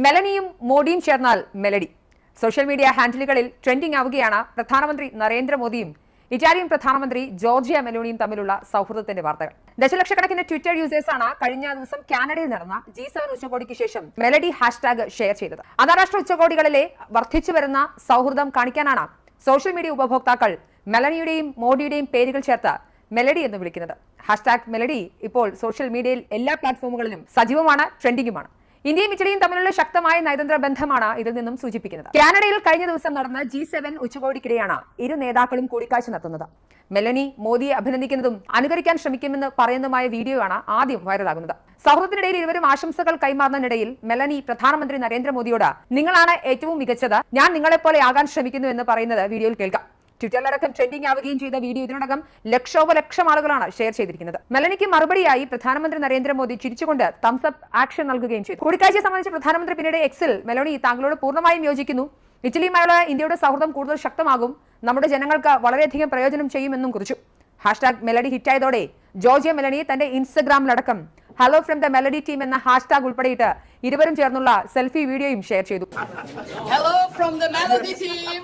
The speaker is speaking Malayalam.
മെലനിയും മോഡിയും ചേർന്നാൽ മെലഡി. സോഷ്യൽ മീഡിയ ഹാൻഡിലുകളിൽ ട്രെൻഡിംഗ് ആവുകയാണ് പ്രധാനമന്ത്രി നരേന്ദ്രമോദിയും ഇറ്റാലിയൻ പ്രധാനമന്ത്രി ജോർജിയ മെലോണിയും തമ്മിലുള്ള സൗഹൃദത്തിന്റെ വാർത്തകൾ. ദശലക്ഷക്കണക്കിന് ട്വിറ്റർ യൂസേഴ്സാണ് കഴിഞ്ഞ ദിവസം കാനഡയിൽ നടന്ന G7 ഉച്ചകോടിക്ക് ശേഷം മെലഡി ഹാഷ്ടാഗ് ഷെയർ ചെയ്തത്. അന്താരാഷ്ട്ര ഉച്ചകോടികളിലെ വർദ്ധിച്ചു വരുന്ന സൗഹൃദം കാണിക്കാനാണ് സോഷ്യൽ മീഡിയ ഉപഭോക്താക്കൾ മെലനിയുടെയും മോഡിയുടെയും പേരുകൾ ചേർത്ത് മെലഡി എന്ന് വിളിക്കുന്നത്. ഹാഷ്ടാഗ് മെലഡി ഇപ്പോൾ സോഷ്യൽ മീഡിയയിൽ എല്ലാ പ്ലാറ്റ്ഫോമുകളിലും സജീവമാണ്, ട്രെൻഡിംഗുമാണ്. ഇന്ത്യയും ഇറ്റലിയും തമ്മിലുള്ള ശക്തമായ നയതന്ത്ര ബന്ധമാണ് ഇതിൽ നിന്നും സൂചിപ്പിക്കുന്നത്. കാനഡയിൽ കഴിഞ്ഞ ദിവസം നടന്ന G7 ഉച്ചകോടിക്കിടെയാണ് ഇരു നേതാക്കളും കൂടിക്കാഴ്ച നടത്തുന്നത്. മെലനി മോദിയെ അഭിനന്ദിക്കുന്നതും അനുകരിക്കാൻ ശ്രമിക്കുമെന്ന് പറയുന്നതുമായ വീഡിയോയാണ് ആദ്യം വൈറലാകുന്നത്. സൗഹൃദത്തിനിടയിൽ ഇരുവരും ആശംസകൾ കൈമാറുന്നതിനിടയിൽ മെലനി പ്രധാനമന്ത്രി നരേന്ദ്രമോദിയോട് നിങ്ങളാണ് ഏറ്റവും മികച്ചത്, ഞാൻ നിങ്ങളെപ്പോലെ ആകാൻ ശ്രമിക്കുന്നു എന്ന് പറയുന്നത് വീഡിയോയിൽ കേൾക്കാം. ട്വിറ്ററിലടക്കം ട്രെൻഡിംഗ് ആവുകയും ചെയ്ത വീഡിയോ ഇതിനോടകം ലക്ഷോപലക്ഷം ആളുകളാണ് ഷെയർ ചെയ്തിരിക്കുന്നത്. മെലനിക്ക് മറുപടിയായി പ്രധാനമന്ത്രി നരേന്ദ്രമോദി ചിരിച്ചുകൊണ്ട് തംസ് അപ്പ് ആക്ഷൻ നൽകുകയും ചെയ്തു. കൂടിക്കാഴ്ചയെ സംബന്ധിച്ച് പ്രധാനമന്ത്രി പിന്നീട് എക്സിൽ മെലോണി താങ്കളോട് പൂർണ്ണമായും യോജിക്കുന്നു, ഇറ്റലിയുമായുള്ള ഇന്ത്യയുടെ സൗഹൃദം കൂടുതൽ ശക്തമാകും, നമ്മുടെ ജനങ്ങൾക്ക് വളരെയധികം പ്രയോജനം ചെയ്യുമെന്നും കുറിച്ചു. ഹാഷ്ടാഗ് മെലഡി ഹിറ്റായതോടെ ജോർജിയ മെലനി തന്റെ ഇൻസ്റ്റഗ്രാമിലടക്കം hello from the melody team എന്ന ഹാഷ്ടാഗ് ഉൾപ്പെടെയിട്ട് ഇരുവരും ചേർന്നുള്ള സെൽഫി വീഡിയോയും ഷെയർ ചെയ്തു. Hello from the Melody team.